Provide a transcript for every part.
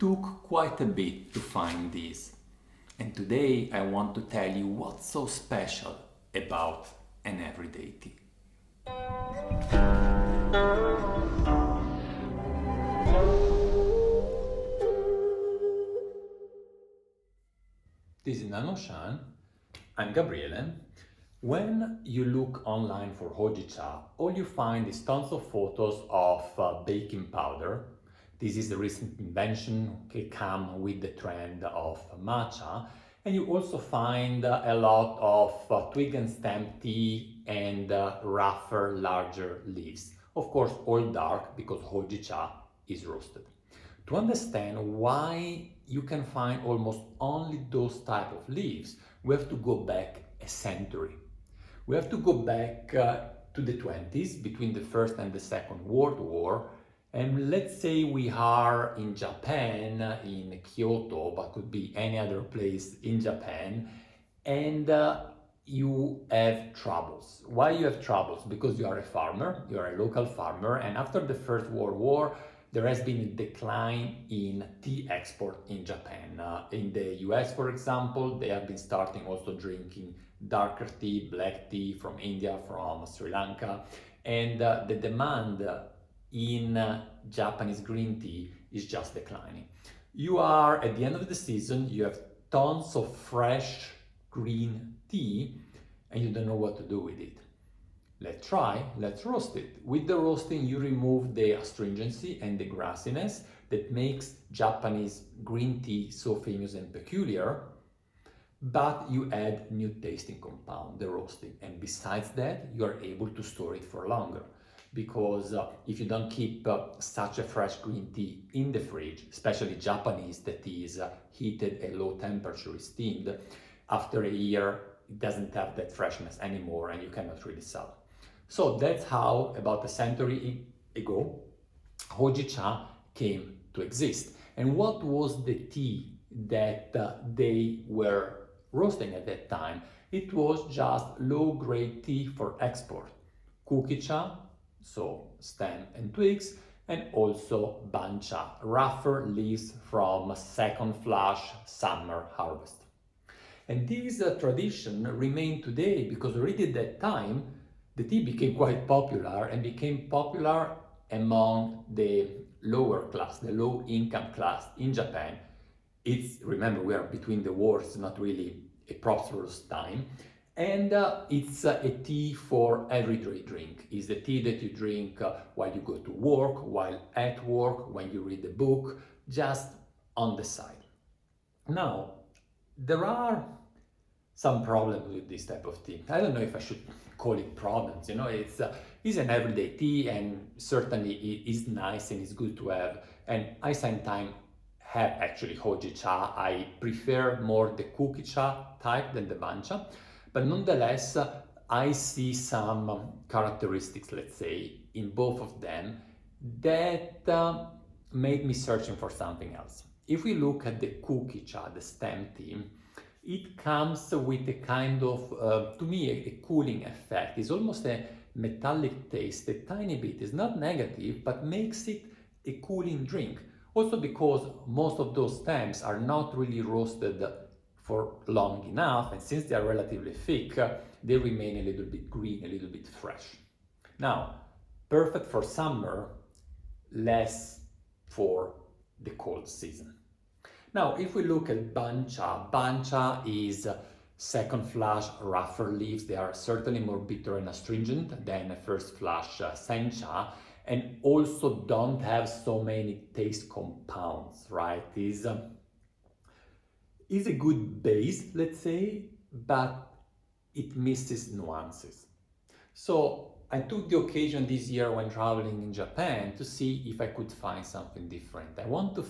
took quite a bit to find this, and today I want to tell you what's so special about an everyday tea. This is nannuoshan. I'm Gabriele. When you look online for Hojicha, all you find is tons of photos of baking powder. This is the recent invention, come with the trend of matcha. And you also find a lot of twig and stem tea and rougher, larger leaves. Of course, all dark because Hojicha is roasted. To understand why you can find almost only those type of leaves, we have to go back a century. We have to go back to the 20s, between the First and the Second World War, and let's say we are in Japan, in Kyoto, but could be any other place in Japan, and you have troubles. Why you have troubles? Because you are a farmer, you are a local farmer, and after the First World War, there has been a decline in tea export in Japan. In the US, for example, they have been starting also drinking darker tea, black tea from India, from Sri Lanka, and the demand in Japanese green tea is just declining. You are at the end of the season, you have tons of fresh green tea, and you don't know what to do with it. Let's roast it. With the roasting, you remove the astringency and the grassiness that makes Japanese green tea so famous and peculiar, but you add new tasting compound, the roasting. And besides that, you are able to store it for longer. Because if you don't keep such a fresh green tea in the fridge, especially Japanese that is heated at low temperature, steamed, after a year, it doesn't have that freshness anymore and you cannot really sell it. So that's how, about a century ago, Hojicha came to exist. And what was the tea that they were roasting at that time? It was just low-grade tea for export. Kukicha, so stem and twigs, and also bancha, rougher leaves from second flush summer harvest. And this tradition remained today because already at that time, the tea became quite popular and became popular among the lower class, the low income class in Japan. Remember, we are between the wars, it's not really a prosperous time. And it's a tea for everyday drink. It's the tea that you drink while you go to work, while at work, when you read a book, just on the side. Now, there are some problems with this type of tea. I don't know if I should call it problems, it's an everyday tea and certainly it is nice and it's good to have. And I sometimes have actually Hojicha. I prefer more the Kukicha type than the Bancha, but nonetheless, I see some characteristics, let's say, in both of them that made me searching for something else. If we look at the Kukicha, the stem tea, it comes with a kind of, to me, a cooling effect. It's almost a metallic taste, a tiny bit. It's not negative, but makes it a cooling drink. Also because most of those stems are not really roasted for long enough, and since they are relatively thick, they remain a little bit green, a little bit fresh. Now, perfect for summer, less for the cold season. Now, if we look at bancha, bancha is second flush, rougher leaves. They are certainly more bitter and astringent than first flush sencha, and also don't have so many taste compounds, right? Is a good base, let's say, but it misses nuances. So I took the occasion this year when traveling in Japan to see if I could find something different. I wanted to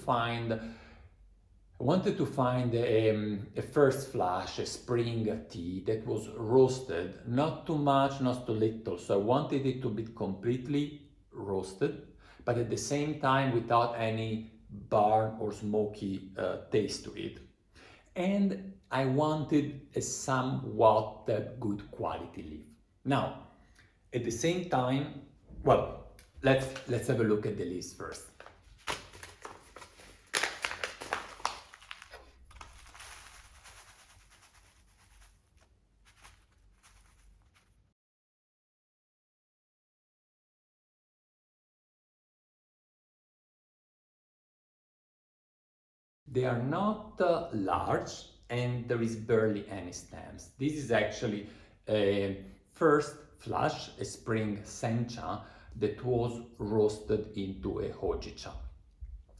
find a first flush, a spring tea that was roasted, not too much, not too little. So I wanted it to be completely roasted, but at the same time without any burn or smoky taste to it. And I wanted a somewhat good quality leaf. Now, at the same time, well, let's have a look at the leaves first. They are not large and there is barely any stems. This is actually a first flush, a spring sencha that was roasted into a hojicha.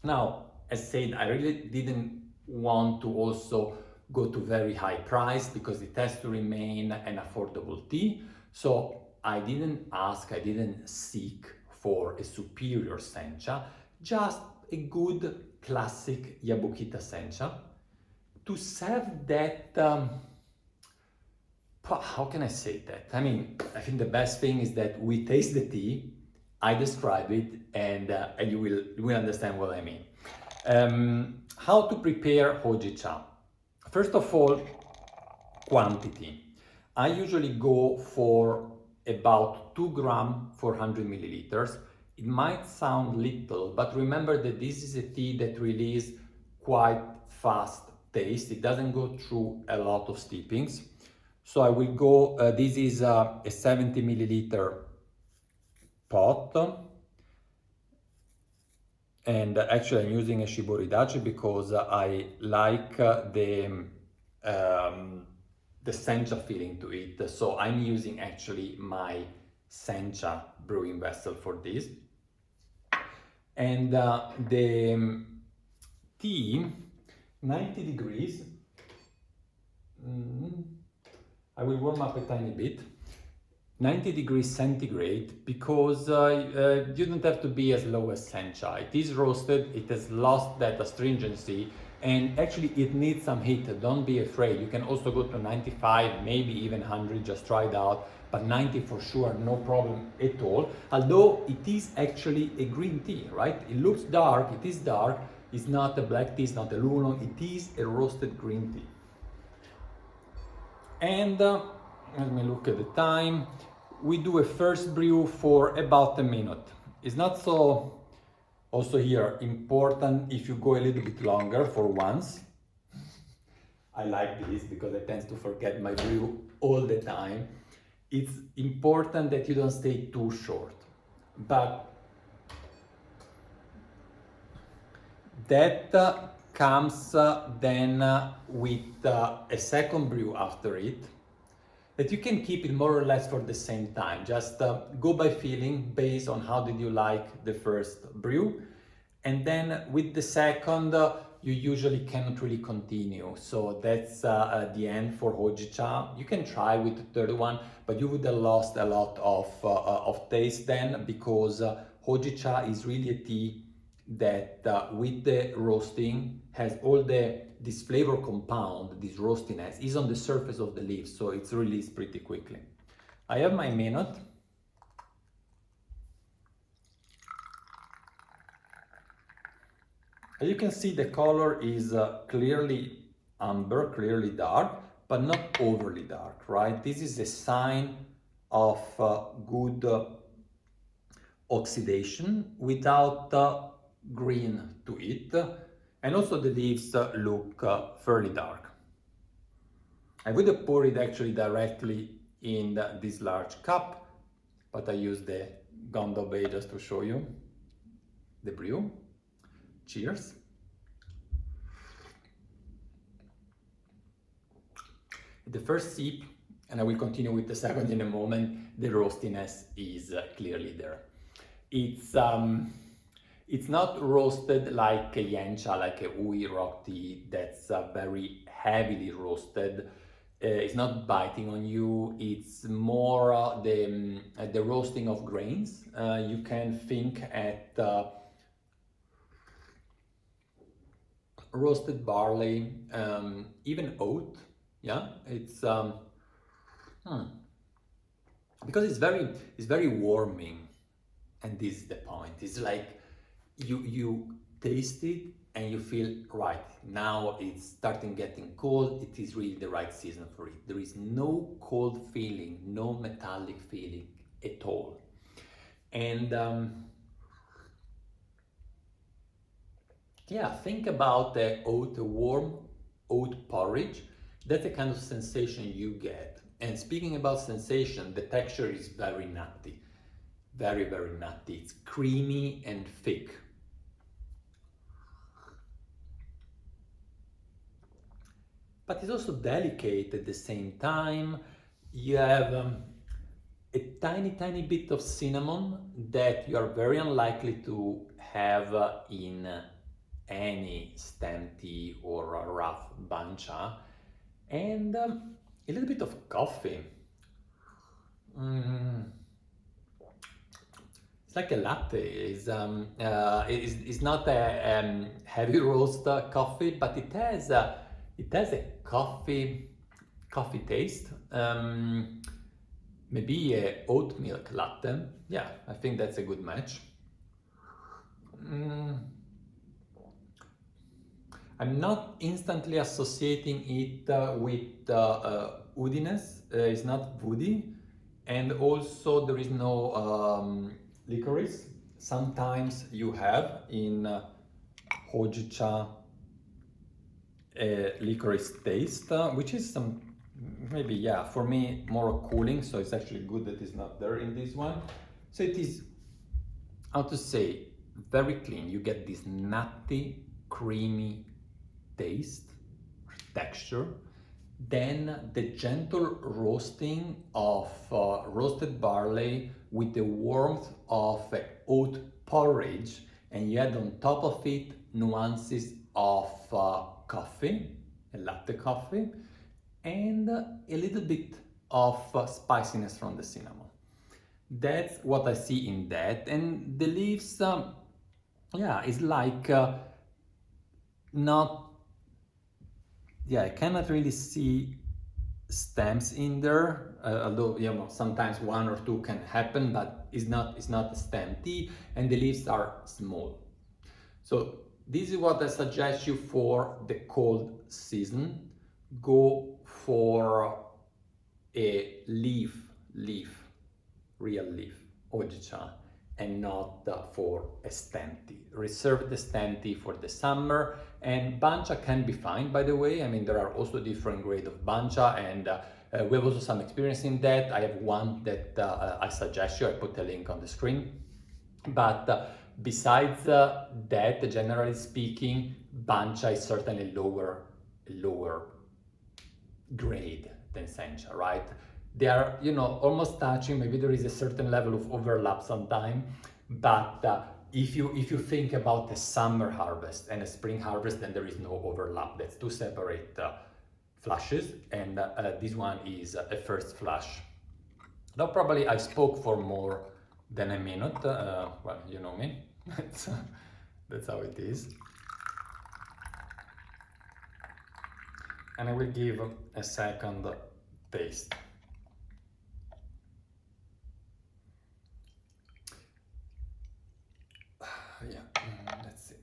Now, as said, I really didn't want to also go to very high price because it has to remain an affordable tea. So I didn't seek for a superior sencha, just a good classic Yabukita sencha to serve that. How can I say that? I mean, I think the best thing is that we taste the tea, I describe it, and you will understand what I mean. How to prepare hojicha? First of all, quantity. I usually go for about 2 gram for 100 milliliters. It might sound little, but remember that this is a tea that releases quite fast taste. It doesn't go through a lot of steepings. So I will go, this is a 70 milliliter pot. And actually I'm using a shiboridachi because I like the sencha feeling to it. So I'm using actually my sencha brewing vessel for this. And the tea, 90 degrees. I will warm up a tiny bit. 90 degrees centigrade because you don't have to be as low as sencha. It is roasted, it has lost that astringency, and actually it needs some heat. Don't be afraid. You can also go to 95, maybe even 100, just try it out, but 90 for sure, no problem at all. Although it is actually a green tea, right? It looks dark, it is dark. It's not a black tea, it's not a oolong, it is a roasted green tea. And let me look at the time. We do a first brew for about a minute. It's not so, also here, important if you go a little bit longer for once. I like this because I tend to forget my brew all the time. It's important that you don't stay too short. But that comes then with a second brew after it, that you can keep it more or less for the same time. Just go by feeling based on how did you like the first brew. And then with the second, you usually cannot really continue. So that's the end for Hojicha. You can try with the third one, but you would have lost a lot of taste then because Hojicha is really a tea that with the roasting has all this flavor compound, this roastiness is on the surface of the leaves, so it's released pretty quickly. I have my minute. As you can see, the color is clearly amber, clearly dark, but not overly dark, right? This is a sign of good oxidation without green to it, and also the leaves look fairly dark. I would have poured it actually directly in this large cup, but I used the Gondo Bay just to show you the brew. Cheers. The first sip, and I will continue with the second in a moment, the roastiness is clearly there. It's not roasted like a yancha, like a ui rock tea that's very heavily roasted. It's not biting on you. It's more the roasting of grains. You can think at roasted barley, even oat. Yeah, it's because it's very warming, and this is the point. It's like you taste it and you feel right now it's starting getting cold. It is really the right season for it. There is no cold feeling, no metallic feeling at all, and yeah, think about the oat, a warm oat porridge. That's the kind of sensation you get. And speaking about sensation, the texture is very nutty, very nutty. It's creamy and thick. but it's also delicate at the same time. You have a tiny bit of cinnamon that you are very unlikely to have in any stem tea or a rough bancha, and a little bit of coffee. Mm, it's like a latte. It's not a heavy roast coffee, but it has a coffee taste. Maybe a oat milk latte. Yeah, I think that's a good match. Mm, I'm not instantly associating it with woodiness. It's not woody, and also there is no licorice. Sometimes you have in Hojicha a licorice taste, which is some maybe, yeah, for me more cooling. So it's actually good that it's not there in this one. So it is, how to say, very clean. You get this nutty, creamy taste, texture. Then the gentle roasting of roasted barley with the warmth of oat porridge, and you add on top of it nuances of coffee, a latte coffee, and a little bit of spiciness from the cinnamon. That's what I see in that. And the leaves, yeah, it's like not, yeah, I cannot really see stems in there, although, you know, sometimes one or two can happen, but it's not a stem tea, and the leaves are small. So this is what I suggest you for the cold season. Go for a real leaf, Hojicha, and not for a stem tea. Reserve the stem tea for the summer, and bancha can be fine, by the way. I mean, there are also different grades of bancha, and we have also some experience in that. I have one that I suggest you. I put a link on the screen. But besides that, generally speaking, bancha is certainly lower grade than sencha, right? They are, you know, almost touching. Maybe there is a certain level of overlap sometime, but if you think about a summer harvest and a spring harvest, then there is no overlap. That's two separate flushes, and this one is a first flush. Now, probably I spoke for more than a minute. Well, you know me. That's how it is. And I will give a second taste. Yeah, let's see.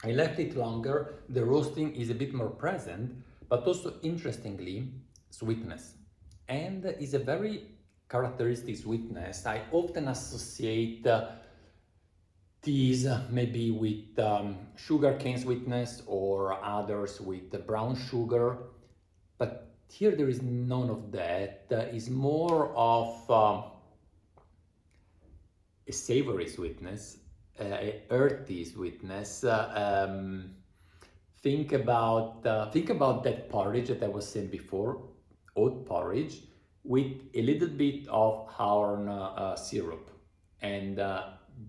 I left it longer. The roasting is a bit more present, but also interestingly, sweetness. And is a very characteristic sweetness. I often associate teas maybe with sugarcane sweetness, or others with brown sugar, but here there is none of that. It's more of a savory sweetness, a earthy sweetness. Think about that porridge that I was saying before, oat porridge, with a little bit of horn syrup, and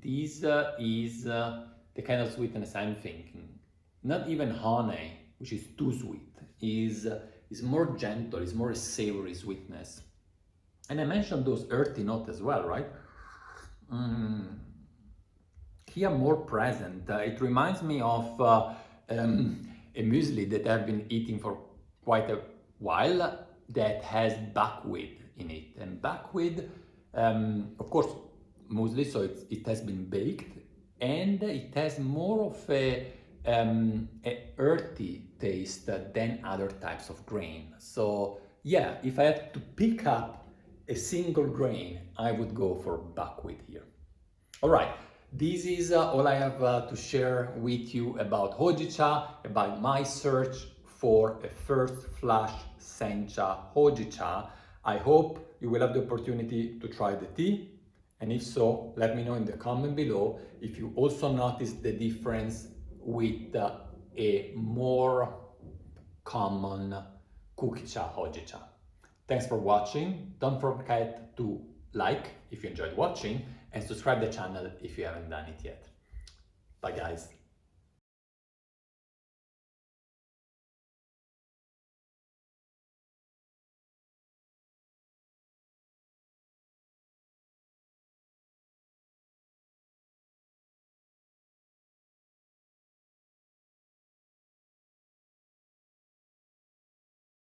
this is the kind of sweetness I'm thinking. Not even honey, which is too sweet, is more gentle, is more a savory sweetness. And I mentioned those earthy notes as well, right? Here more present. It reminds me of a muesli that I've been eating for quite a while that has buckwheat in it. And buckwheat, of course, muesli, so it has been baked, and it has more of a earthy taste than other types of grain. So yeah, if I had to pick up a single grain, I would go for buckwheat here. All right, this is all I have to share with you about Hojicha, about my search for a first flush Sencha Hojicha. I hope you will have the opportunity to try the tea, And if so, let me know in the comment below if you also noticed the difference with a more common Kukicha Hojicha. Thanks for watching. Don't forget to like if you enjoyed watching and subscribe the channel if you haven't done it yet. Bye guys.